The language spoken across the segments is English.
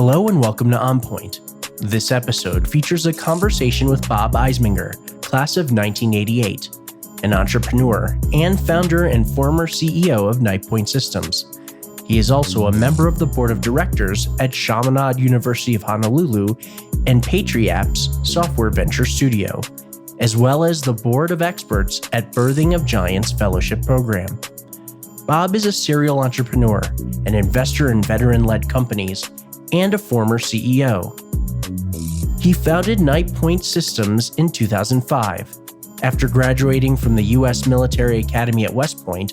Hello and welcome to On Point. This episode features a conversation with Bob Eisiminger, class of 1988, an entrepreneur and founder and former CEO of Nightpoint Systems. He is also a member of the board of directors at Chaminade University of Honolulu and Patriapps Software Venture Studio, as well as the board of experts at Birthing of Giants Fellowship Program. Bob is a serial entrepreneur, an investor in veteran-led companies, and a former CEO. He founded Nightpoint Systems in 2005. After graduating from the U.S. Military Academy at West Point,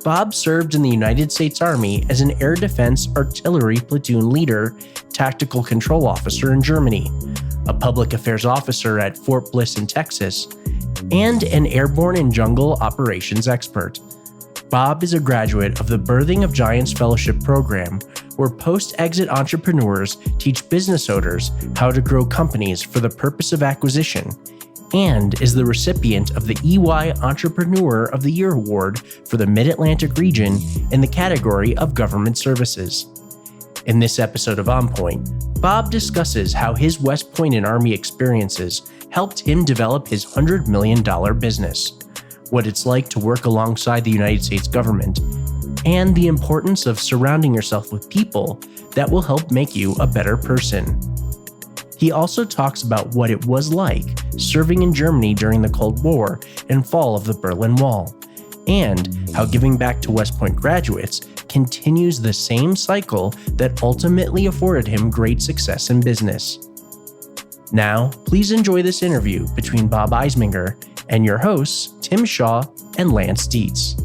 Bob served in the United States Army as an Air Defense Artillery Platoon leader, tactical control officer in Germany, a public affairs officer at Fort Bliss in Texas, and an airborne and jungle operations expert. Bob is a graduate of the Birthing of Giants Fellowship Program, where post-exit entrepreneurs teach business owners how to grow companies for the purpose of acquisition, and is the recipient of the EY Entrepreneur of the Year Award for the Mid-Atlantic region in the category of government services. In this episode of On Point, Bob discusses how his West Point and Army experiences helped him develop his $100 million business, what it's like to work alongside the United States government, and the importance of surrounding yourself with people that will help make you a better person. He also talks about what it was like serving in Germany during the Cold War and fall of the Berlin Wall, and how giving back to West Point graduates continues the same cycle that ultimately afforded him great success in business. Now, please enjoy this interview between Bob Eisiminger and your hosts, Tim Shaw and Lance Dietz.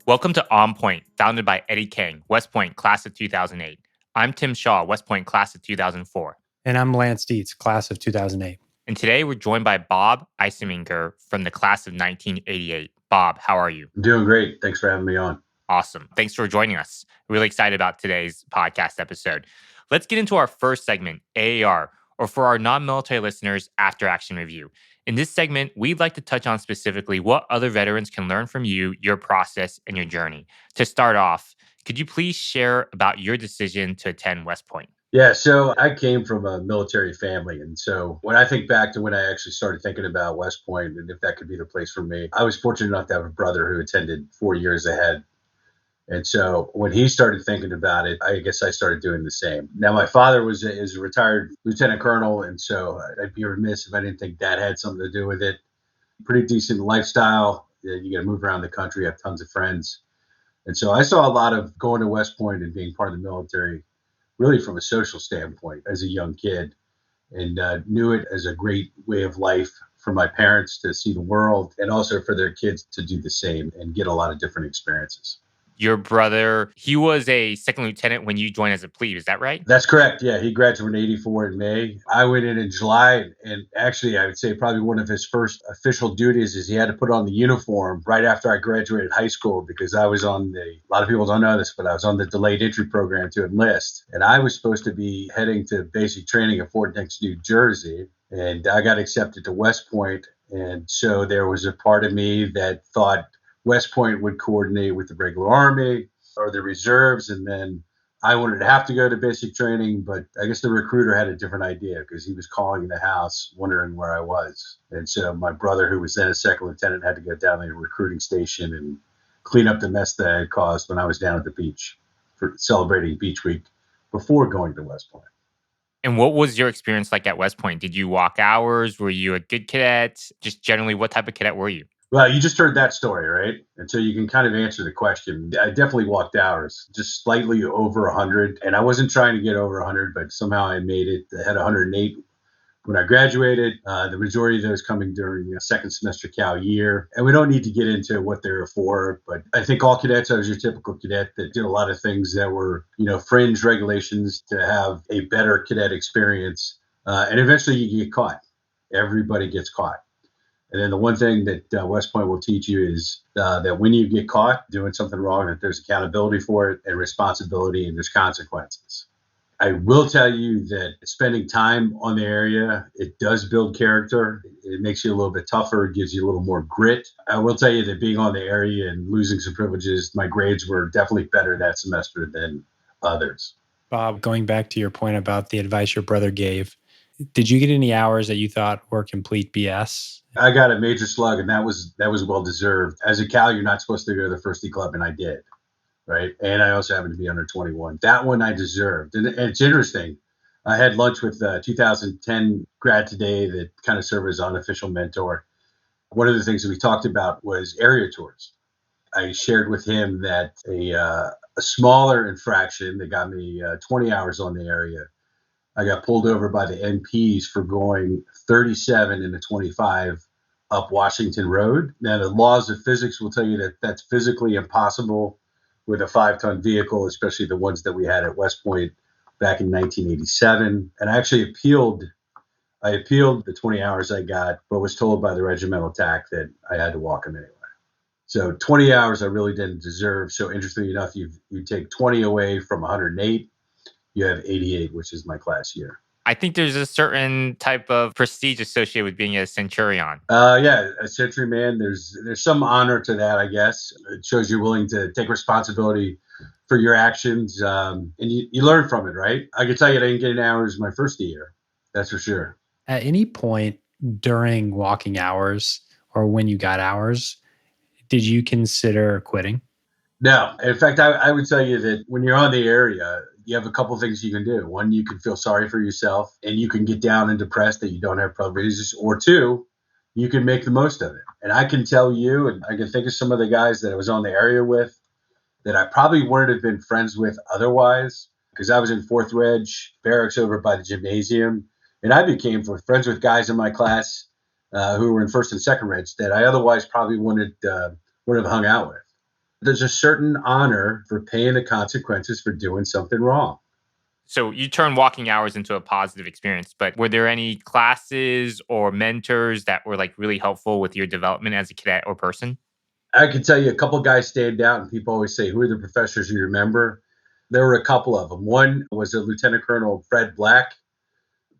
Welcome to On Point, founded by Eddie Kang, West Point, class of 2008. I'm Tim Shaw, West Point, class of 2004. And I'm Lance Dietz, class of 2008. And today we're joined by Bob Eisiminger from the class of 1988. Bob, how are you? I'm doing great. Thanks for having me on. Awesome. Thanks for joining us. Really excited about today's podcast episode. Let's get into our first segment, AAR, or for our non-military listeners, After Action Review. In this segment, we'd like to touch on specifically what other veterans can learn from you, your process, and your journey. To start off, could you please share about your decision to attend West Point? Yeah, so I came from a military family. And so when I think back to when I actually started thinking about West Point and if that could be the place for me, I was fortunate enough to have a brother who attended 4 years ahead. And so when he started thinking about it, I guess I started doing the same. Now, my father is a retired lieutenant colonel, and so I'd be remiss if I didn't think Dad had something to do with it. Pretty decent lifestyle. You got to move around the country, have tons of friends. And so I saw a lot of going to West Point and being part of the military, really from a social standpoint as a young kid, and knew it as a great way of life for my parents to see the world and also for their kids to do the same and get a lot of different experiences. Your brother, he was a second lieutenant when you joined as a plebe, is that right? That's correct. Yeah, he graduated in 84 in May. I went in July, and actually I would say probably one of his first official duties is he had to put on the uniform right after I graduated high school because I was on a lot of people don't know this, but I was on the delayed entry program to enlist. And I was supposed to be heading to basic training at Fort Bliss, New Jersey, and I got accepted to West Point. And so there was a part of me that thought West Point would coordinate with the regular Army or the reserves, and then I wanted to have to go to basic training, but I guess the recruiter had a different idea because he was calling the house wondering where I was. And so my brother, who was then a second lieutenant, had to go down to the recruiting station and clean up the mess that I had caused when I was down at the beach for celebrating Beach Week before going to West Point. And what was your experience like at West Point? Did you walk hours? Were you a good cadet? Just generally, what type of cadet were you? Well, you just heard that story, right? And so you can kind of answer the question. I definitely walked hours, just slightly over 100. And I wasn't trying to get over 100, but somehow I made it. I had 108 when I graduated. The majority of those coming during a second semester Cal year. And we don't need to get into what they were for, but I think all cadets, I was your typical cadet that did a lot of things that were, fringe regulations to have a better cadet experience. And eventually you get caught. Everybody gets caught. And then the one thing that West Point will teach you is that when you get caught doing something wrong, that there's accountability for it and responsibility and there's consequences. I will tell you that spending time on the area, it does build character. It makes you a little bit tougher. It gives you a little more grit. I will tell you that being on the area and losing some privileges, my grades were definitely better that semester than others. Bob, going back to your point about the advice your brother gave, did you get any hours that you thought were complete BS? I got a major slug, and that was well deserved. As a Cal, you're not supposed to go to the first D club, and I did, right? And I also happened to be under 21. That one I deserved, and it's interesting. I had lunch with a 2010 grad today that kind of served as an unofficial mentor. One of the things that we talked about was area tours. I shared with him that a smaller infraction that got me 20 hours on the area. I got pulled over by the MPs for going 37 and a 25 up Washington Road. Now, the laws of physics will tell you that that's physically impossible with a 5-ton vehicle, especially the ones that we had at West Point back in 1987. And I actually appealed the 20 hours I got, but was told by the regimental TAC that I had to walk them anyway. So 20 hours I really didn't deserve. So interestingly enough, you take 20 away from 108, you have 88, which is my class year. I think there's a certain type of prestige associated with being a centurion. Yeah, a century man. There's some honor to that, I guess. It shows you're willing to take responsibility for your actions, and you learn from it, right? I can tell you I didn't get any hours my first year. That's for sure. At any point during walking hours or when you got hours, did you consider quitting? No. In fact, I would tell you that when you're on the area, you have a couple of things you can do. One, you can feel sorry for yourself and you can get down and depressed that you don't have privileges. Or two, you can make the most of it. And I can tell you, and I can think of some of the guys that I was on the area with that I probably wouldn't have been friends with otherwise, because I was in 4th Reg barracks over by the gymnasium. And I became friends with guys in my class who were in 1st and 2nd Reg that I otherwise probably wouldn't have hung out with. There's a certain honor for paying the consequences for doing something wrong. So you turn walking hours into a positive experience, but were there any classes or mentors that were like really helpful with your development as a cadet or person? I can tell you a couple of guys stand out, and people always say, who are the professors you remember? There were a couple of them. One was a Lieutenant Colonel Fred Black.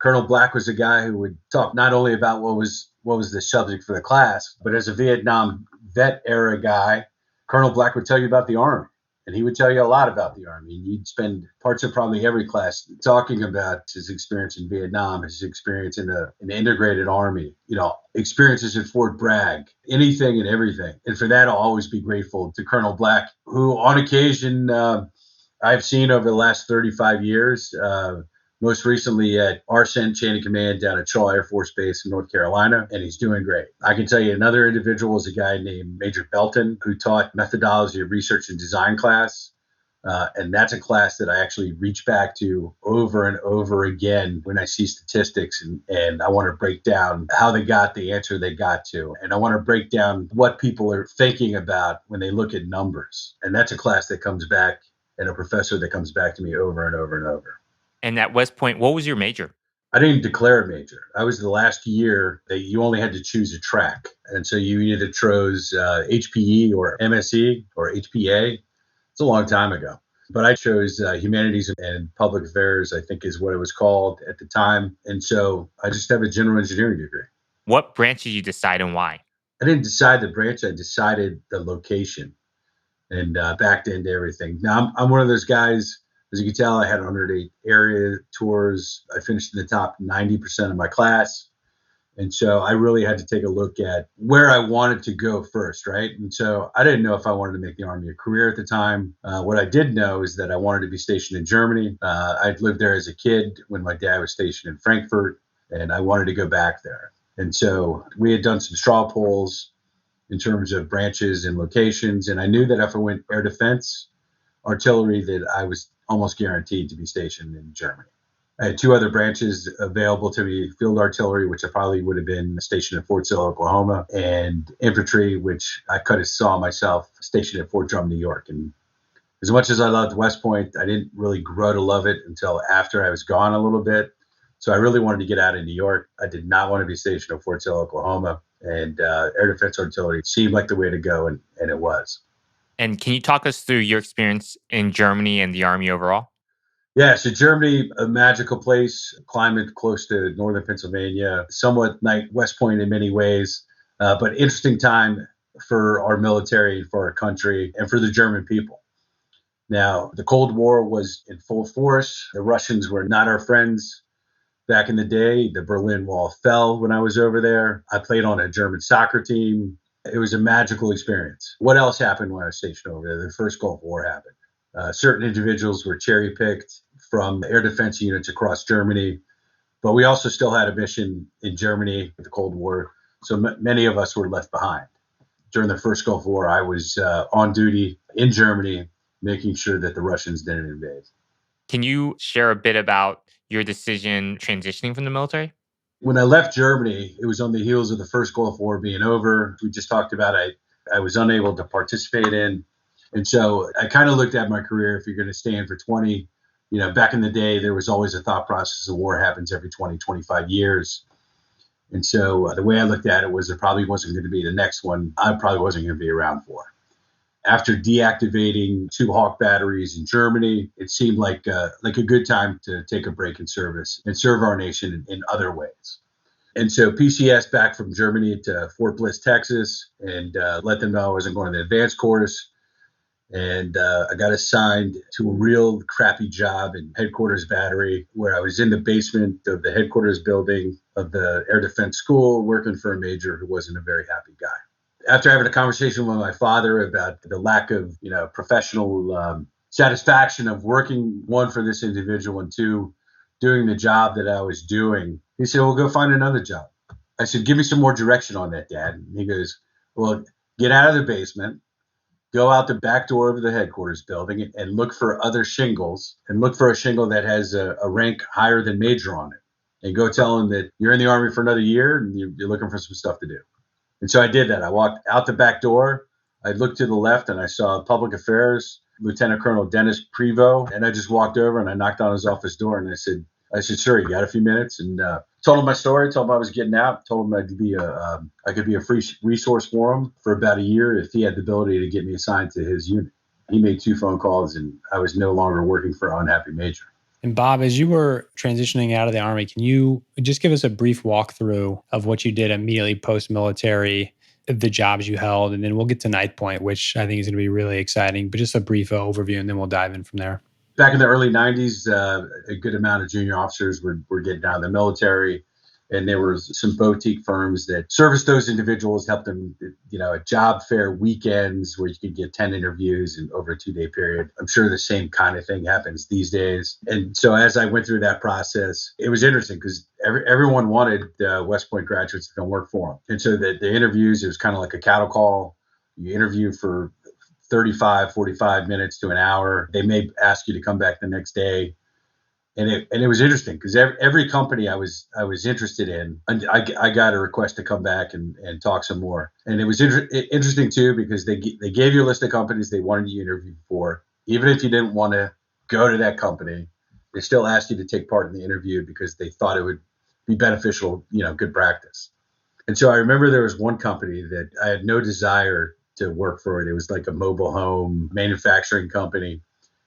Colonel Black was a guy who would talk not only about what was the subject for the class, but as a Vietnam vet era guy, Colonel Black would tell you about the Army, and he would tell you a lot about the Army. And you'd spend parts of probably every class talking about his experience in Vietnam, his experience in an integrated Army, experiences at Fort Bragg, anything and everything. And for that, I'll always be grateful to Colonel Black, who on occasion I've seen over the last 35 years, most recently at RCENT Chain of Command down at Shaw Air Force Base in North Carolina, and he's doing great. I can tell you another individual is a guy named Major Belton, who taught methodology of research and design class. And that's a class that I actually reach back to over and over again when I see statistics and I want to break down how they got the answer they got to. And I want to break down what people are thinking about when they look at numbers. And that's a class that comes back and a professor that comes back to me over and over and over. And at West Point, what was your major? I didn't declare a major. I was the last year that you only had to choose a track. And so you either chose HPE or MSE or HPA. It's a long time ago. But I chose humanities and public affairs, I think is what it was called at the time. And so I just have a general engineering degree. What branch did you decide and why? I didn't decide the branch. I decided the location and backed into everything. Now, I'm one of those guys. As you can tell, I had 108 area tours. I finished in the top 90% of my class. And so I really had to take a look at where I wanted to go first, right? And so I didn't know if I wanted to make the Army a career at the time. What I did know is that I wanted to be stationed in Germany. I'd lived there as a kid when my dad was stationed in Frankfurt, and I wanted to go back there. And so we had done some straw polls in terms of branches and locations. And I knew that if I went air defense, artillery, that I was almost guaranteed to be stationed in Germany. I had 2 other branches available to me, field artillery, which I probably would have been stationed at Fort Sill, Oklahoma, and infantry, which I could have saw myself stationed at Fort Drum, New York. And as much as I loved West Point, I didn't really grow to love it until after I was gone a little bit. So I really wanted to get out of New York. I did not want to be stationed at Fort Sill, Oklahoma, and air defense artillery seemed like the way to go, and it was. And can you talk us through your experience in Germany and the Army overall? Yeah, so Germany, a magical place, climate close to northern Pennsylvania, somewhat like West Point in many ways, but interesting time for our military, for our country, and for the German people. Now, the Cold War was in full force. The Russians were not our friends back in the day. The Berlin Wall fell when I was over there. I played on a German soccer team. It was a magical experience. What else happened when I was stationed over there? The first Gulf War happened. Certain individuals were cherry picked from air defense units across Germany, but we also still had a mission in Germany with the Cold War. So many of us were left behind. During the first Gulf War, I was on duty in Germany, making sure that the Russians didn't invade. Can you share a bit about your decision transitioning from the military? When I left Germany, it was on the heels of the first Gulf War being over. We just talked about I was unable to participate in. And so I kind of looked at my career. If you're going to stay in for 20, back in the day, there was always a thought process of war happens every 20, 25 years. And so the way I looked at it was there probably wasn't going to be the next one I probably wasn't going to be around for. After deactivating 2 Hawk batteries in Germany, it seemed like a good time to take a break in service and serve our nation in other ways. And so PCS back from Germany to Fort Bliss, Texas, and let them know I wasn't going to the advanced course. And I got assigned to a real crappy job in headquarters battery, where I was in the basement of the headquarters building of the Air Defense School, working for a major who wasn't a very happy guy. After having a conversation with my father about the lack of, professional satisfaction of working, one, for this individual, and two, doing the job that I was doing, he said, well, go find another job. I said, give me some more direction on that, Dad. And he goes, well, get out of the basement, go out the back door of the headquarters building and look for other shingles, and look for a shingle that has a rank higher than major on it. And go tell them that you're in the Army for another year and you're looking for some stuff to do. And so I did that. I walked out the back door. I looked to the left and I saw Public Affairs, Lieutenant Colonel Dennis Prevost. And I just walked over and I knocked on his office door and I said, sir, you got a few minutes? And told him my story, told him I was getting out, told him I could be a free resource for him for about a year if he had the ability to get me assigned to his unit. He made 2 phone calls and I was no longer working for unhappy major. And Bob, as you were transitioning out of the Army, can you just give us a brief walkthrough of what you did immediately post-military, the jobs you held, and then we'll get to Ninth Point, which I think is going to be really exciting, but just a brief overview, and then we'll dive in from there. Back in the early 90s, a good amount of junior officers were getting out of the military. And there were some boutique firms that serviced those individuals, helped them, at job fair weekends where you could get 10 interviews in over a 2-day period. I'm sure the same kind of thing happens these days. And so as I went through that process, it was interesting because everyone wanted West Point graduates to come work for them. And so the interviews, it was kind of like a cattle call. You interview for 35, 45 minutes to an hour. They may ask you to come back the next day. And it was interesting because every company I was interested in, I got a request to come back and talk some more. And it was interesting too because they gave you a list of companies they wanted you to interview for. Even if you didn't want to go to that company, they still asked you to take part in the interview because they thought it would be beneficial, good practice. And so I remember there was one company that I had no desire to work for. It was like a mobile home manufacturing company.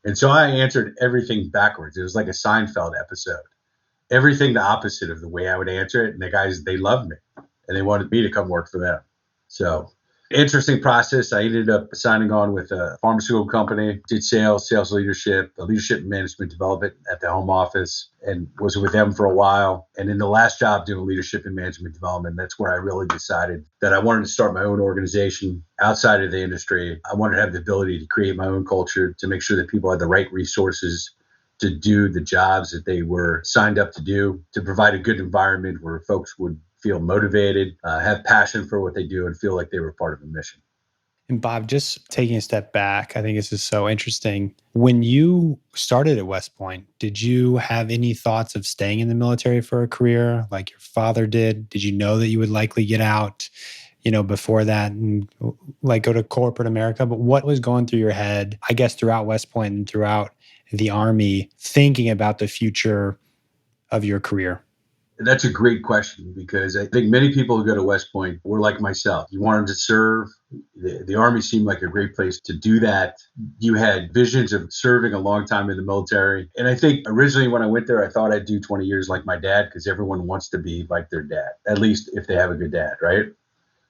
And so I answered everything backwards. It was like a Seinfeld episode. Everything the opposite of the way I would answer it. And the guys, they loved me and they wanted me to come work for them. So interesting process. I ended up signing on with a pharmaceutical company, did sales leadership and management development at the home office, and was with them for a while. And in the last job doing leadership and management development, that's where I really decided that I wanted to start my own organization outside of the industry. I wanted to have the ability to create my own culture, to make sure that people had the right resources to do the jobs that they were signed up to do, to provide a good environment where folks would feel motivated, have passion for what they do, and feel like they were part of a mission. And Bob, just taking a step back, I think this is so interesting. When you started at West Point, did you have any thoughts of staying in the military for a career like your father did? Did you know that you would likely get out, before that and go to corporate America? But what was going through your head, I guess, throughout West Point and throughout the Army, thinking about the future of your career? That's a great question because I think many people who go to West Point were like myself. You wanted to serve. The Army seemed like a great place to do that. You had visions of serving a long time in the military. And I think originally when I went there, I thought I'd do 20 years like my dad because everyone wants to be like their dad, at least if they have a good dad, right?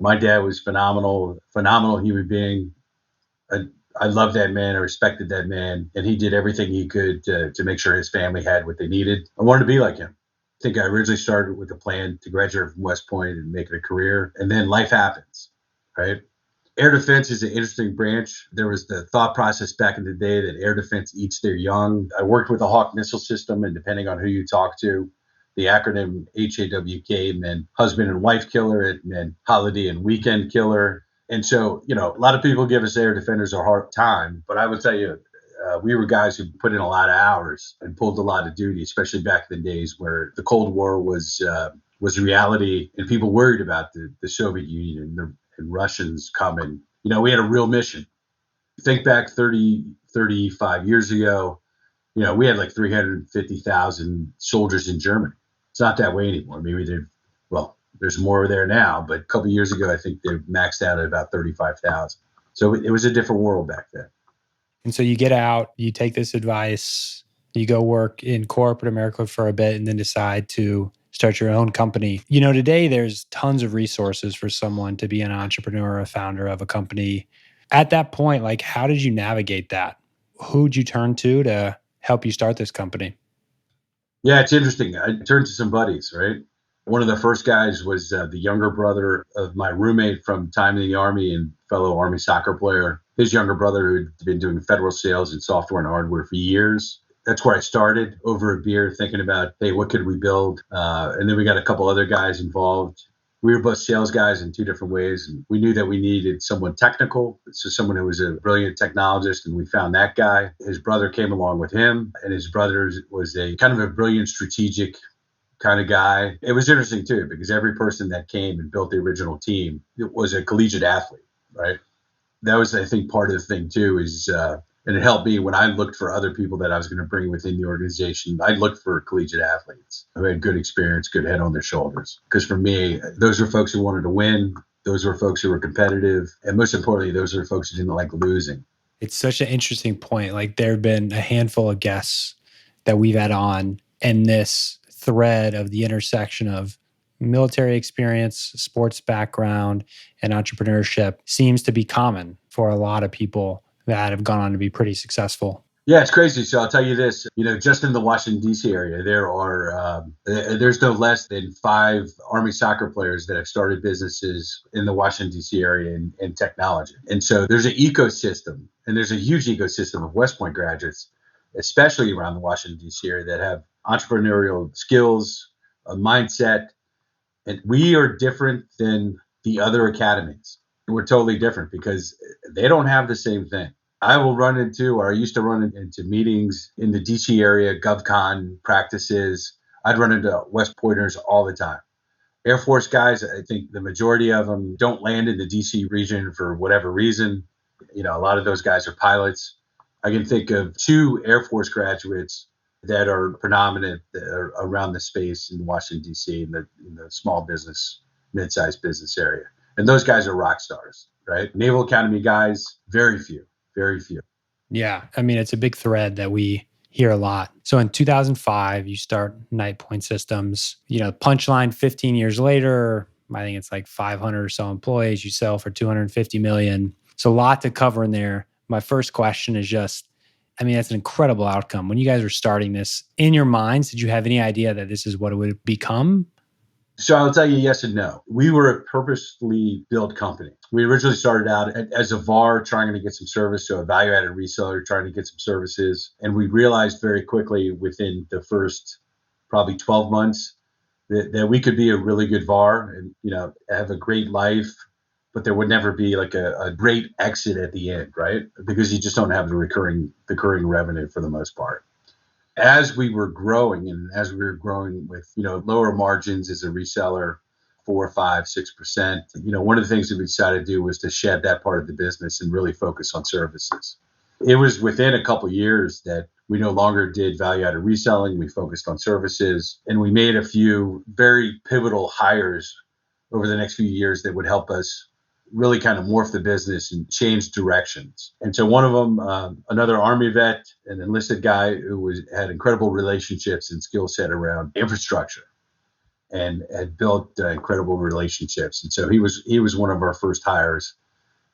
My dad was phenomenal, phenomenal human being. I loved that man. I respected that man. And he did everything he could to make sure his family had what they needed. I wanted to be like him. I think I originally started with a plan to graduate from West Point and make it a career. And then life happens, right? Air defense is an interesting branch. There was the thought process back in the day that air defense eats their young. I worked with the Hawk missile system, and depending on who you talk to, the acronym HAWK meant husband and wife killer. It meant holiday and weekend killer. And so, a lot of people give us air defenders a hard time, but I will tell you, we were guys who put in a lot of hours and pulled a lot of duty, especially back in the days where the Cold War was reality and people worried about the Soviet Union and Russians coming. We had a real mission. Think back 35 years ago, we had like 350,000 soldiers in Germany. It's not that way anymore. Maybe there's more there now, but a couple of years ago, I think they maxed out at about 35,000. So it was a different world back then. And so you get out, you take this advice, you go work in corporate America for a bit, and then decide to start your own company. Today there's tons of resources for someone to be an entrepreneur, a founder of a company. At that point, like, how did you navigate that? Who'd you turn to help you start this company? Yeah, it's interesting. I turned to some buddies, right? One of the first guys was the younger brother of my roommate from time in the Army and fellow Army soccer player. His younger brother who had been doing federal sales and software and hardware for years. That's where I started over a beer thinking about, hey, what could we build? And then we got a couple other guys involved. We were both sales guys in two different ways. And we knew that we needed someone technical, so someone who was a brilliant technologist. And we found that guy. His brother came along with him. And his brother was a kind of a brilliant strategic kind of guy. It was interesting too, because every person that came and built the original team was a collegiate athlete, right? That was, I think, part of the thing too, is, and it helped me when I looked for other people that I was going to bring within the organization. I looked for collegiate athletes who had good experience, good head on their shoulders. Because for me, those were folks who wanted to win. Those were folks who were competitive. And most importantly, those were folks who didn't like losing. It's such an interesting point. Like, there have been a handful of guests that we've had on, and this thread of the intersection of military experience, sports background, and entrepreneurship seems to be common for a lot of people that have gone on to be pretty successful. Yeah, it's crazy. So I'll tell you this, just in the Washington, D.C. area, there's no less than 5 Army soccer players that have started businesses in the Washington, D.C. area in technology. And so there's an ecosystem, and there's a huge ecosystem of West Point graduates, especially around the Washington, D.C. area, that have entrepreneurial skills, a mindset. And we are different than the other academies. We're totally different because they don't have the same thing. I used to run into meetings in the DC area, GovCon practices. I'd run into West Pointers all the time. Air Force guys, I think the majority of them don't land in the DC region for whatever reason. A lot of those guys are pilots. I can think of 2 Air Force graduates that are predominant around the space in Washington, D.C., in the small business, mid-sized business area. And those guys are rock stars, right? Naval Academy guys, very few. Yeah. I mean, it's a big thread that we hear a lot. So in 2005, you start Night Point Systems. Punchline 15 years later, I think it's like 500 or so employees. You sell for $250 million. So a lot to cover in there. My first question is just, that's an incredible outcome. When you guys were starting this, in your minds, did you have any idea that this is what it would become? So I'll tell you yes and no. We were a purposefully built company. We originally started out as a VAR trying to get some service, so a value-added reseller trying to get some services. And we realized very quickly within the first probably 12 months that we could be a really good VAR and, have a great life, but there would never be like a great exit at the end, right? Because you just don't have the recurring revenue for the most part. As we were growing with, lower margins as a reseller, 4, 5, 6%, one of the things that we decided to do was to shed that part of the business and really focus on services. It was within a couple of years that We no longer did value-added reselling. We focused on services, and we made a few very pivotal hires over the next few years that would help us really kind of morph the business and change directions. And so one of them, another Army vet, an enlisted guy who had incredible relationships and skill set around infrastructure and had built incredible relationships. And so he was one of our first hires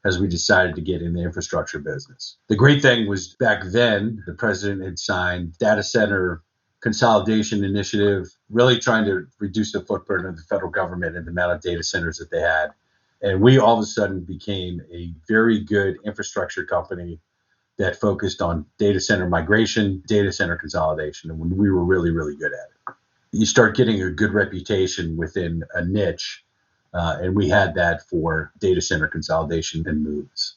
as we decided to get in the infrastructure business. The great thing was back then, the president had signed data center consolidation initiative, really trying to reduce the footprint of the federal government and the amount of data centers that they had. And we all of a sudden became a very good infrastructure company that focused on data center migration, data center consolidation, and when we were really, really good at it. You start getting a good reputation within a niche, and we had that for data center consolidation and moves.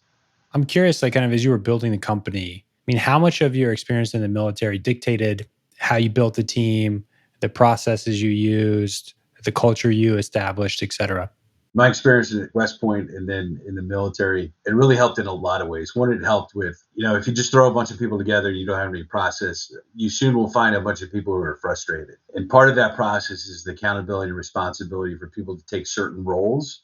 I'm curious, like kind of as you were building the company, I mean, how much of your experience in the military dictated how you built the team, the processes you used, the culture you established, et cetera? My experience at West Point and then in the military, it really helped in a lot of ways. One, it helped with, if you just throw a bunch of people together and you don't have any process, you soon will find a bunch of people who are frustrated. And part of that process is the accountability and responsibility for people to take certain roles.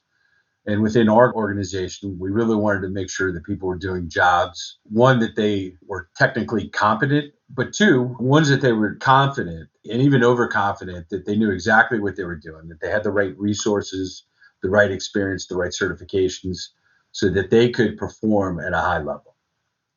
And within our organization, we really wanted to make sure that people were doing jobs, one, that they were technically competent, but two, ones that they were confident and even overconfident that they knew exactly what they were doing, that they had the right resources, the right experience, the right certifications, so that they could perform at a high level.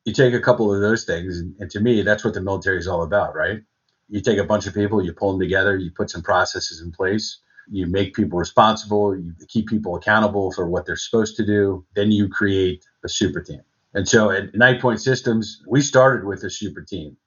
You take a couple of those things, and to me, that's what the military is all about, right? You take a bunch of people, you pull them together, you put some processes in place, you make people responsible, you keep people accountable for what they're supposed to do, then you create a super team. And so at 9 Point Systems, we started with a super team.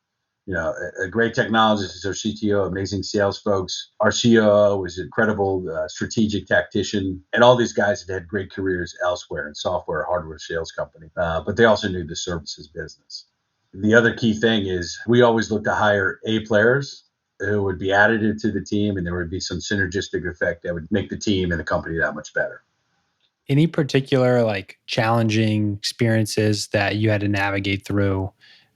A great technologist is our CTO, amazing sales folks. Our COO was an incredible strategic tactician. And all these guys had great careers elsewhere in software, hardware sales company. But they also knew the services business. The other key thing is we always look to hire A players who would be additive to the team, and there would be some synergistic effect that would make the team and the company that much better. Any particular like challenging experiences that you had to navigate through?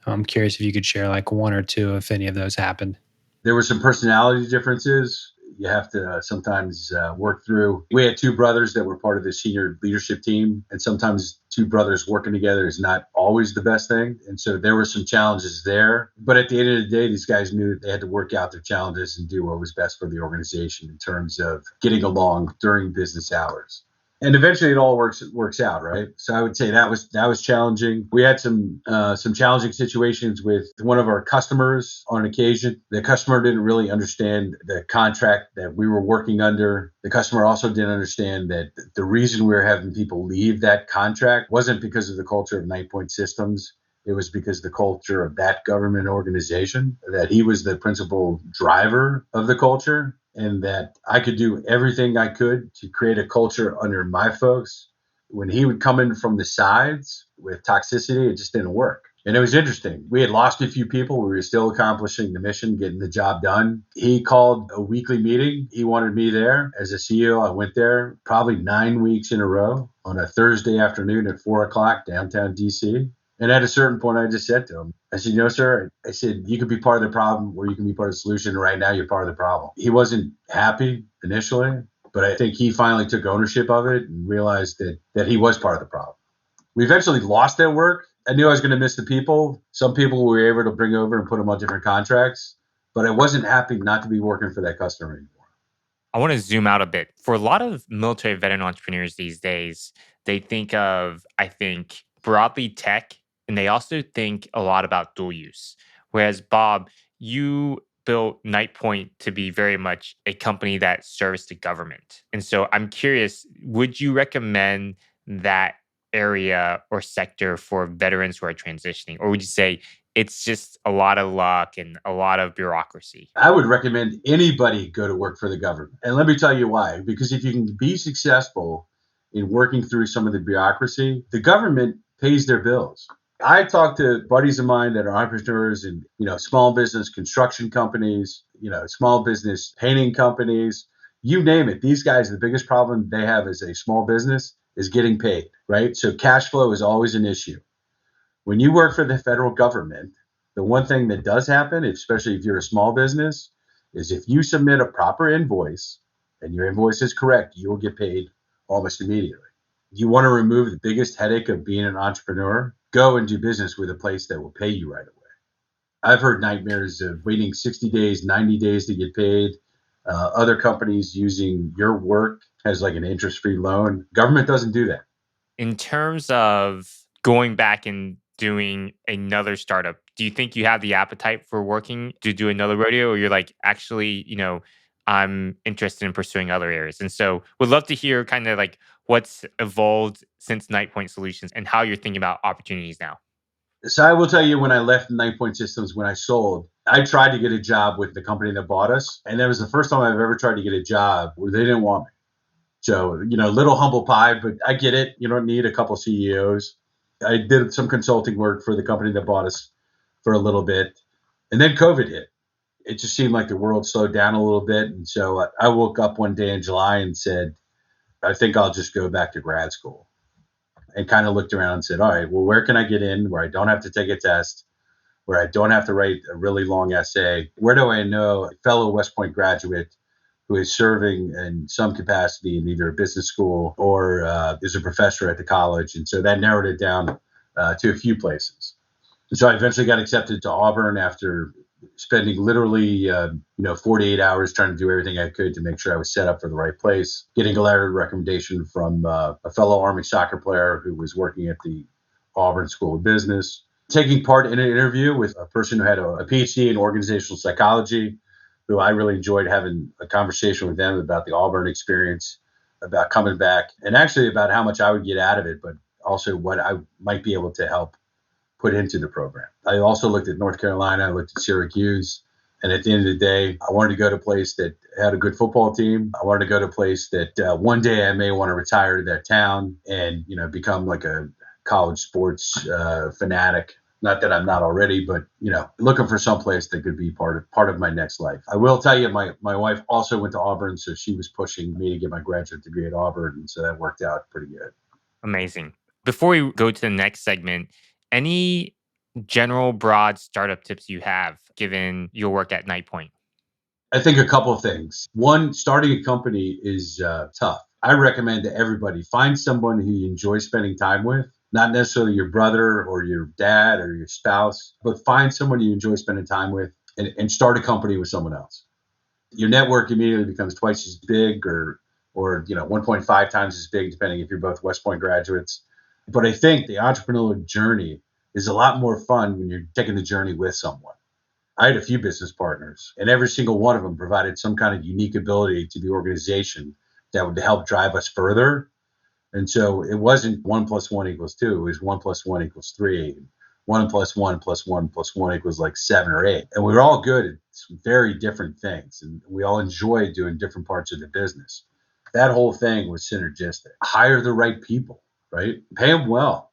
I'm curious if you could share like one or two, if any of those happened. There were some personality differences you have to sometimes work through. We had two brothers that were part of the senior leadership team, and sometimes two brothers working together is not always the best thing. And so there were some challenges there. But at the end of the day, these guys knew they had to work out their challenges and do what was best for the organization in terms of getting along during business hours. And eventually it all works out, right? So I would say that was challenging. We had some challenging situations with one of our customers on occasion. The customer didn't really understand the contract that we were working under. The customer also didn't understand that the reason we were having people leave that contract wasn't because of the culture of 9 Point Systems. It was because of the culture of that government organization, that he was the principal driver of the culture, and that I could do everything I could to create a culture under my folks. When he would come in from the sides with toxicity, it just didn't work. And it was interesting. We had lost a few people. We were still accomplishing the mission, getting the job done. He called a weekly meeting. He wanted me there. As a CEO, I went there probably 9 weeks in a row on a Thursday afternoon at 4:00 downtown DC. And at a certain point, I just said to him, I said, sir, I said, you could be part of the problem or you can be part of the solution. Right now, you're part of the problem. He wasn't happy initially, but I think he finally took ownership of it and realized that he was part of the problem. We eventually lost that work. I knew I was going to miss the people. Some people we were able to bring over and put them on different contracts, but I wasn't happy not to be working for that customer anymore. I want to zoom out a bit. For a lot of military veteran entrepreneurs these days, they think of, I think, broadly tech, and they also think a lot about dual use. Whereas, Bob, you built 9 Point to be very much a company that serves the government. And so I'm curious, would you recommend that area or sector for veterans who are transitioning? Or would you say it's just a lot of luck and a lot of bureaucracy? I would recommend anybody go to work for the government. And let me tell you why. Because if you can be successful in working through some of the bureaucracy, the government pays their bills. I talk to buddies of mine that are entrepreneurs in, small business construction companies, small business painting companies, you name it. These guys, the biggest problem they have as a small business is getting paid, right? So cash flow is always an issue. When you work for the federal government, The one thing that does happen, especially if you're a small business, is if you submit a proper invoice and your invoice is correct, you will get paid almost immediately. You want to remove the biggest headache of being an entrepreneur? Go and do business with a place that will pay you right away. I've heard nightmares of waiting 60 days, 90 days to get paid. Other companies using your work as like an interest-free loan. Government doesn't do that. In terms of going back and doing another startup, do you think you have the appetite for working to do another rodeo, or you're like, actually, I'm interested in pursuing other areas? And so would love to hear kind of like what's evolved since Night Point Solutions and how you're thinking about opportunities now. So I will tell you, when I left 9 Point Systems, when I sold, I tried to get a job with the company that bought us. And that was the first time I've ever tried to get a job where they didn't want me. So, little humble pie, but I get it. You don't need a couple CEOs. I did some consulting work for the company that bought us for a little bit. And then COVID hit. It just seemed like the world slowed down a little bit. And so I woke up one day in July and said, I think I'll just go back to grad school. And kind of looked around and said, all right, well, where can I get in where I don't have to take a test, where I don't have to write a really long essay? Where do I know a fellow West Point graduate who is serving in some capacity in either a business school or is a professor at the college? And so that narrowed it down to a few places. And so I eventually got accepted to Auburn after spending literally 48 hours trying to do everything I could to make sure I was set up for the right place, getting a letter of recommendation from a fellow Army soccer player who was working at the Auburn School of Business, taking part in an interview with a person who had a PhD in organizational psychology, who I really enjoyed having a conversation with them about the Auburn experience, about coming back, and actually about how much I would get out of it, but also what I might be able to help put into the program. I also looked at North Carolina, I looked at Syracuse, and at the end of the day, I wanted to go to a place that had a good football team. I wanted to go to a place that one day I may want to retire to that town and become like a college sports fanatic. Not that I'm not already, but looking for some place that could be part of my next life. I will tell you, my wife also went to Auburn, so she was pushing me to get my graduate degree at Auburn, and so that worked out pretty good. Amazing. Before we go to the next segment, any general broad startup tips you have given your work at Night Point? I think a couple of things. One, starting a company is tough. I recommend to everybody, find someone who you enjoy spending time with, not necessarily your brother or your dad or your spouse, but find someone you enjoy spending time with and start a company with someone else. Your network immediately becomes twice as big or 1.5 times as big, depending if you're both West Point graduates. But I think the entrepreneurial journey is a lot more fun when you're taking the journey with someone. I had a few business partners, and every single one of them provided some kind of unique ability to the organization that would help drive us further. And so it wasn't 1 + 1 = 2. It was 1 + 1 = 3. 1 + 1 + 1 + 1 = like 7 or 8. And we were all good at some very different things, and we all enjoyed doing different parts of the business. That whole thing was synergistic. Hire the right people, right? Pay them well.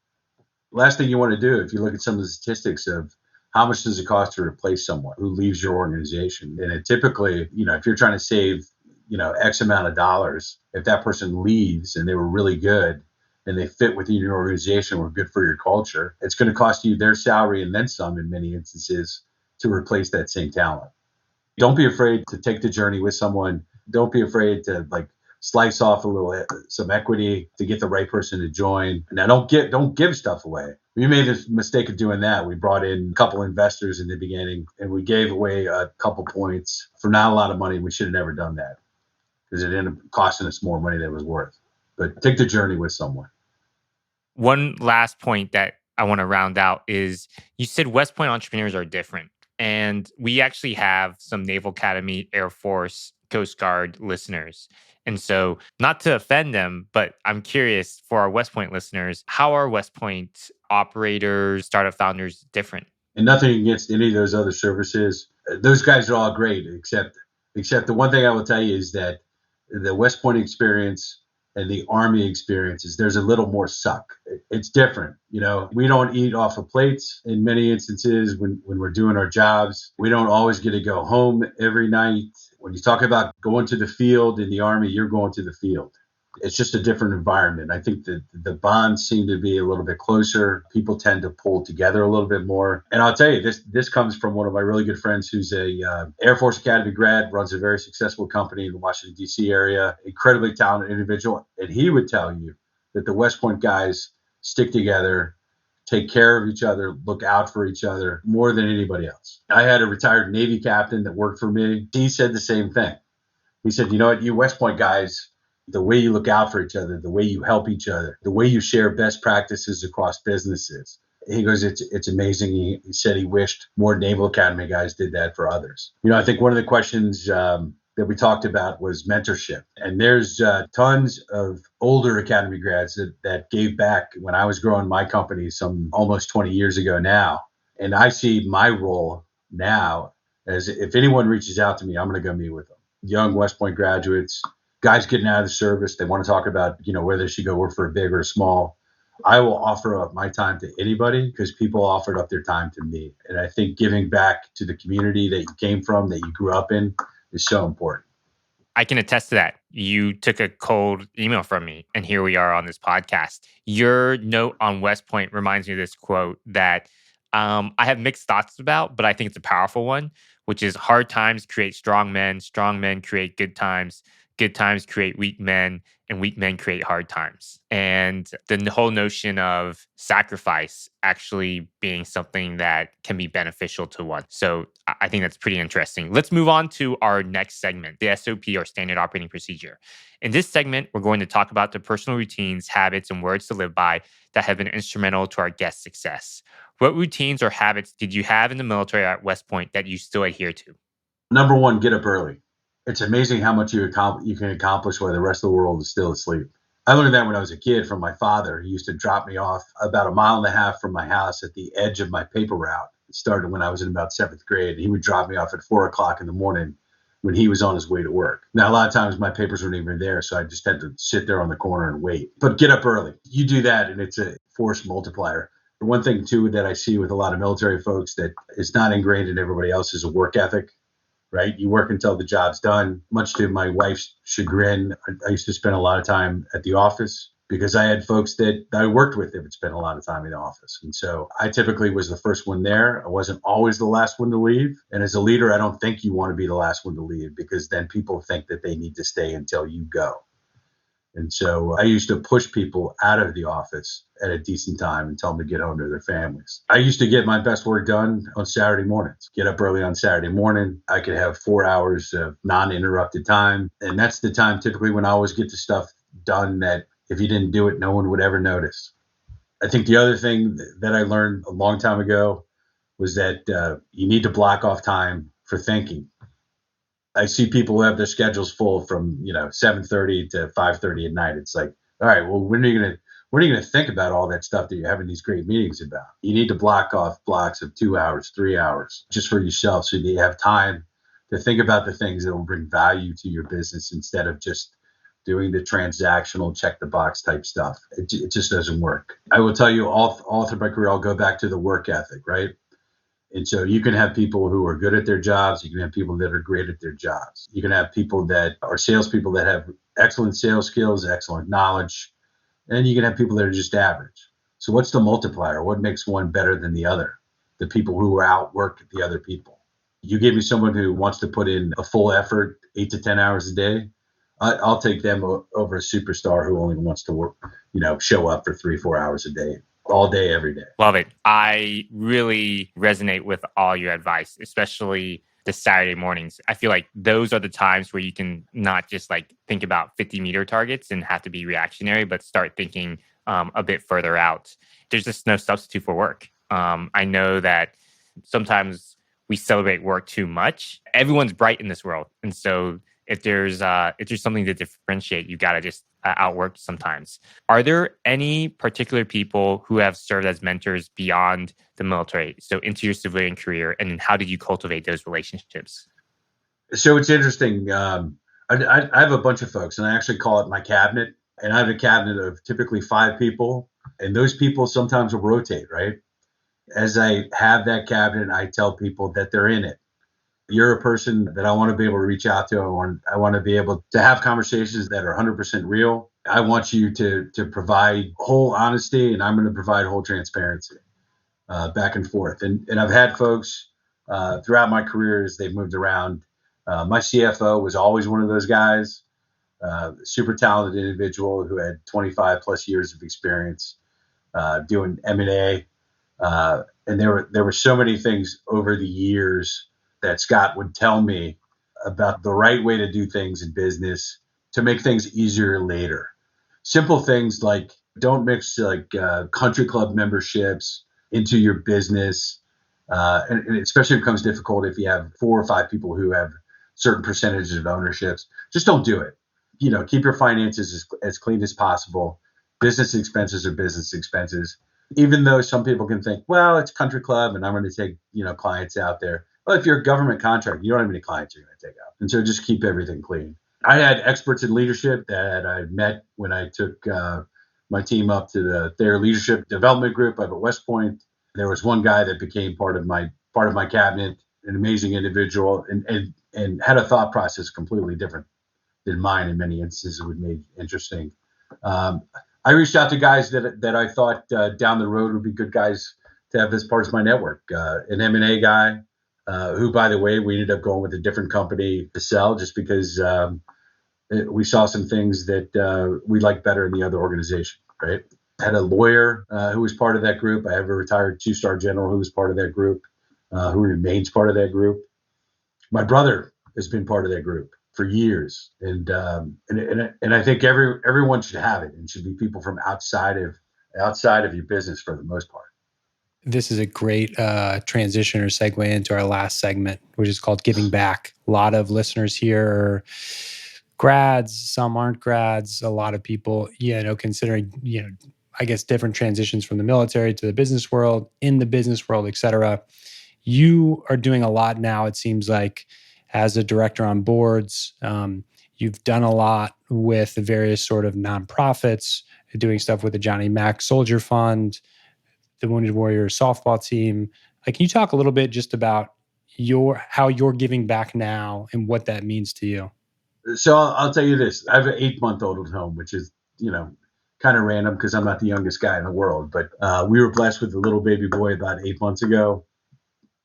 Last thing you want to do, if you look at some of the statistics of how much does it cost to replace someone who leaves your organization, and it typically, if you're trying to save, X amount of dollars, if that person leaves and they were really good and they fit within your organization, were good for your culture, it's going to cost you their salary and then some in many instances to replace that same talent. Don't be afraid to take the journey with someone. Don't be afraid to slice off some equity to get the right person to join. Now, don't give stuff away. We made the mistake of doing that. We brought in a couple investors in the beginning, and we gave away a couple points for not a lot of money. We should have never done that because it ended up costing us more money than it was worth. But take the journey with someone. One last point that I want to round out is you said West Point entrepreneurs are different. And we actually have some Naval Academy, Air Force, Coast Guard listeners. And so, not to offend them, but I'm curious for our West Point listeners, how are West Point operators, startup founders different? And nothing against any of those other services. Those guys are all great, except the one thing I will tell you is that the West Point experience and the Army experience is there's a little more suck. It's different. We don't eat off of plates in many instances when we're doing our jobs. We don't always get to go home every night. When you talk about going to the field in the Army, you're going to the field. It's just a different environment. I think that the bonds seem to be a little bit closer. People tend to pull together a little bit more. And I'll tell you, this comes from one of my really good friends who's a Air Force Academy grad, runs a very successful company in the Washington, D.C. area, incredibly talented individual. And he would tell you that the West Point guys stick together, take care of each other, look out for each other more than anybody else. I had a retired Navy captain that worked for me. He said the same thing. He said, you know what, you West Point guys, the way you look out for each other, the way you help each other, the way you share best practices across businesses. He goes, it's amazing. He said he wished more Naval Academy guys did that for others. You know, I think one of the questions that we talked about was mentorship. And there's tons of older Academy grads that gave back when I was growing my company some almost 20 years ago now. And I see my role now as if anyone reaches out to me, I'm going to go meet with them. Young West Point graduates, guys getting out of the service, they want to talk about, you know, whether they should go work for a big or a small. I will offer up my time to anybody because people offered up their time to me. And I think giving back to the community that you came from, that you grew up in, is so important. I can attest to that. You took a cold email from me, and here we are on this podcast. Your note on West Point reminds me of this quote that I have mixed thoughts about, but I think it's a powerful one, which is hard times create strong men create good times create weak men, and weak men create hard times. And the whole notion of sacrifice actually being something that can be beneficial to one. So I think that's pretty interesting. Let's move on to our next segment, the SOP, or standard operating procedure. In this segment, we're going to talk about the personal routines, habits, and words to live by that have been instrumental to our guest success. What routines or habits did you have in the military at West Point that you still adhere to? Number one, get up early. It's amazing how much you can accomplish while the rest of the world is still asleep. I learned that when I was a kid from my father. He used to drop me off about 1.5 miles from my house at the edge of my paper route. It started when I was in about 7th grade. He would drop me off at 4 o'clock in the morning when he was on his way to work. Now, a lot of times my papers weren't even there, so I just had to sit there on the corner and wait. But get up early. You do that, and it's a force multiplier. The one thing, too, that I see with a lot of military folks that is not ingrained in everybody else is a work ethic. Right? You work until the job's done. Much to my wife's chagrin, I used to spend a lot of time at the office because I had folks that I worked with that would spend a lot of time in the office. And so I typically was the first one there. I wasn't always the last one to leave. And as a leader, I don't think you want to be the last one to leave because then people think that they need to stay until you go. And so I used to push people out of the office at a decent time and tell them to get home to their families. I used to get my best work done on Saturday mornings. Get up early on Saturday morning. I could have 4 hours of non-interrupted time. And that's the time typically when I always get the stuff done that if you didn't do it, no one would ever notice. I think the other thing that I learned a long time ago was that you need to block off time for thinking. I see people who have their schedules full from 7:30 to 5:30 at night. It's like, all right, well, when are you gonna think about all that stuff that you're having these great meetings about? You need to block off blocks of 2 hours, 3 hours, just for yourself, so that you have time to think about the things that will bring value to your business instead of just doing the transactional check the box type stuff. It just doesn't work. I will tell you all through my career, I'll go back to the work ethic, right? And so you can have people who are good at their jobs. You can have people that are great at their jobs. You can have people that are salespeople that have excellent sales skills, excellent knowledge. And you can have people that are just average. So what's the multiplier? What makes one better than the other? The people who outwork the other people. You give me someone who wants to put in a full effort, 8 to 10 hours a day. I'll take them over a superstar who only wants to work, show up for 3-4 hours a day. All day, every day. Love it. I really resonate with all your advice, especially the Saturday mornings. I feel like those are the times where you can not just think about 50-meter targets and have to be reactionary, but start thinking a bit further out. There's just no substitute for work. I know that sometimes we celebrate work too much. Everyone's bright in this world. And so if there's something to differentiate, you got to just outwork sometimes. Are there any particular people who have served as mentors beyond the military, so into your civilian career, and how did you cultivate those relationships? So it's interesting. I have a bunch of folks, and I actually call it my cabinet. And I have a cabinet of typically 5 people, and those people sometimes will rotate, right? As I have that cabinet, I tell people that they're in it. You're a person that I want to be able to reach out to. I want to be able to have conversations that are 100% real. I want you to provide whole honesty, and I'm going to provide whole transparency, back and forth. And I've had folks throughout my career as they've moved around. My CFO was always one of those guys, super talented individual who had 25 plus years of experience doing M&A. And there were so many things over the years that Scott would tell me about the right way to do things in business to make things easier later. Simple things like don't mix like country club memberships into your business, and especially if it becomes difficult if you have 4 or 5 people who have certain percentages of ownerships. Just don't do it. Keep your finances as clean as possible. Business expenses are business expenses. Even though some people can think, well, it's country club and I'm going to take, clients out there. Well, if you're a government contractor, you don't have any clients you're going to take out. And so just keep everything clean. I had experts in leadership that I met when I took my team up to the Thayer Leadership Development Group up at West Point. There was one guy that became part of my cabinet, an amazing individual, and had a thought process completely different than mine in many instances, which made it interesting. I reached out to guys that I thought down the road would be good guys to have as part of my network. An M&A guy, who, by the way, we ended up going with a different company to sell just because we saw some things that we liked better in the other organization, right? I had a lawyer who was part of that group. I have a retired 2-star general who was part of that group, who remains part of that group. My brother has been part of that group for years, and I think everyone should have it, and should be people from outside of your business for the most part. This is a great transition or segue into our last segment, which is called Giving Back. A lot of listeners here are grads, some aren't grads, a lot of people, considering, I guess different transitions from the military to the business world, in the business world, et cetera. You are doing a lot now, it seems like, as a director on boards. You've done a lot with the various sort of nonprofits, doing stuff with the Johnny Mack Soldier Fund, the Wounded Warrior softball team. Can you talk a little bit just about how you're giving back now and what that means to you? So I'll tell you this. I have an 8-month-old at home, which is, kind of random because I'm not the youngest guy in the world. But we were blessed with a little baby boy about 8 months ago.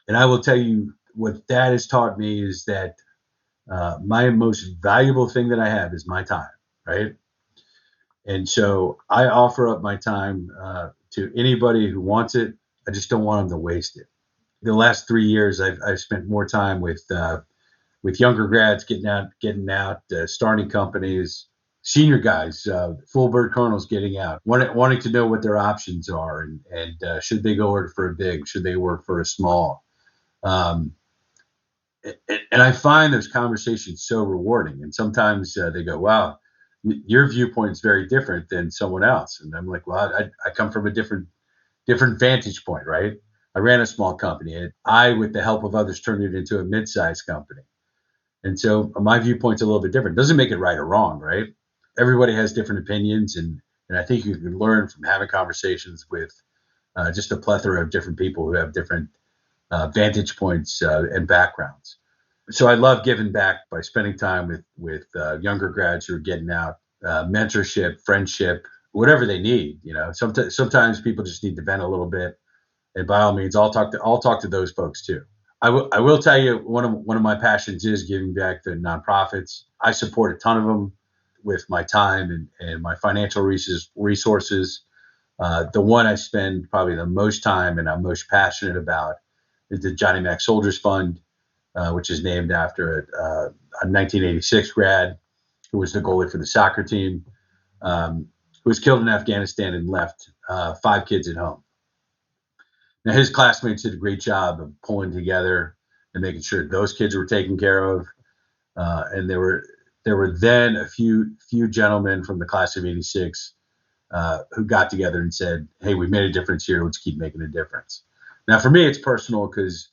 And I will tell you what that has taught me is that my most valuable thing that I have is my time, right? And so I offer up my time to anybody who wants it. I just don't want them to waste it. The last 3 years, I've spent more time with younger grads getting out, starting companies, senior guys, full bird colonels getting out, wanting to know what their options are, and should they go work for a big, should they work for a small. And I find those conversations so rewarding. And sometimes they go, wow, your viewpoint is very different than someone else. And I'm like, well, I come from a different vantage point, right? I ran a small company, and I, with the help of others, turned it into a mid-sized company. And so my viewpoint's a little bit different. Doesn't make it right or wrong, right? Everybody has different opinions. And I think you can learn from having conversations with just a plethora of different people who have different vantage points and backgrounds. So I love giving back by spending time with younger grads who are getting out, mentorship, friendship, whatever they need. Sometimes people just need to vent a little bit, and by all means, I'll talk to those folks too. I will tell you, one of my passions is giving back to nonprofits. I support a ton of them with my time and my financial resources. The one I spend probably the most time and I'm most passionate about is the Johnny Mack Soldiers Fund, which is named after a 1986 grad who was the goalie for the soccer team, who was killed in Afghanistan and left 5 kids at home. Now, his classmates did a great job of pulling together and making sure those kids were taken care of. And there were then a few gentlemen from the class of '86 who got together and said, "Hey, we made a difference here. Let's keep making a difference." Now, for me, it's personal because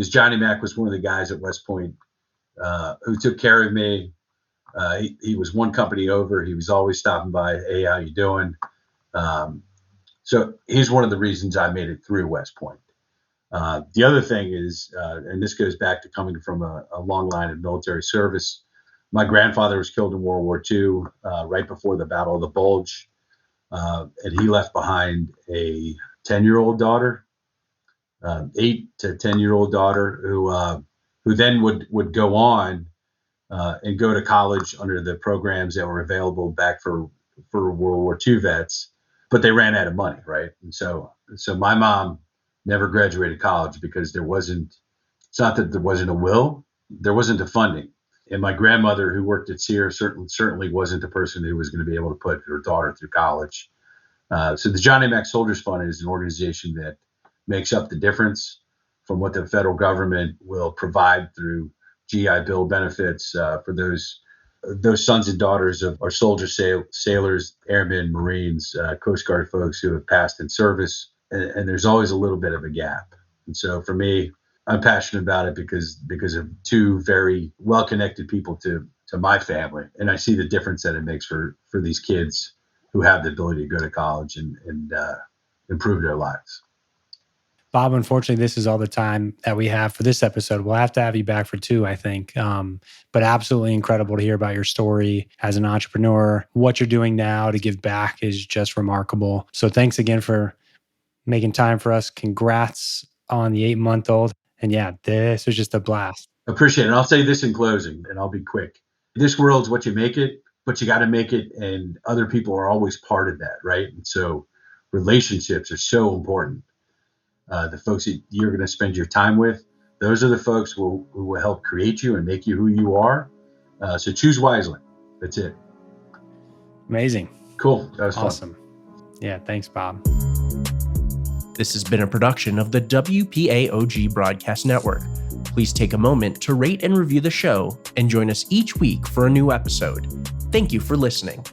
Johnny Mack was one of the guys at West Point who took care of me. He was one company over. He was always stopping by. Hey, how you doing? So he's one of the reasons I made it through West Point. The other thing is, and this goes back to coming from a long line of military service, My grandfather was killed in World War II, right before the Battle of the Bulge. And he left behind a 10-year-old daughter, 8 to 10-year-old daughter, who then would go on and go to college under the programs that were available back for World War II vets, but they ran out of money, right? And so my mom never graduated college because it's not that there wasn't a will, there wasn't the funding. And my grandmother, who worked at Sears, certainly wasn't the person who was going to be able to put her daughter through college. So the Johnny Mac Soldiers Fund is an organization that makes up the difference from what the federal government will provide through GI Bill benefits for those sons and daughters of our soldiers, sailors, airmen, Marines, Coast Guard folks who have passed in service. And there's always a little bit of a gap. And so for me, I'm passionate about it because of two very well-connected people to my family. And I see the difference that it makes for these kids who have the ability to go to college and improve their lives. Bob, unfortunately, this is all the time that we have for this episode. We'll have to have you back for 2, I think. But absolutely incredible to hear about your story as an entrepreneur. What you're doing now to give back is just remarkable. So thanks again for making time for us. Congrats on the 8-month-old. And yeah, this was just a blast. Appreciate it. And I'll say this in closing, and I'll be quick. This world's what you make it, but you got to make it, and other people are always part of that, right? And so relationships are so important. The folks that you're going to spend your time with, those are the folks who will help create you and make you who you are. So choose wisely. That's it. Amazing. Cool. That was awesome. Fun. Yeah. Thanks, Bob. This has been a production of the WPAOG Broadcast Network. Please take a moment to rate and review the show and join us each week for a new episode. Thank you for listening.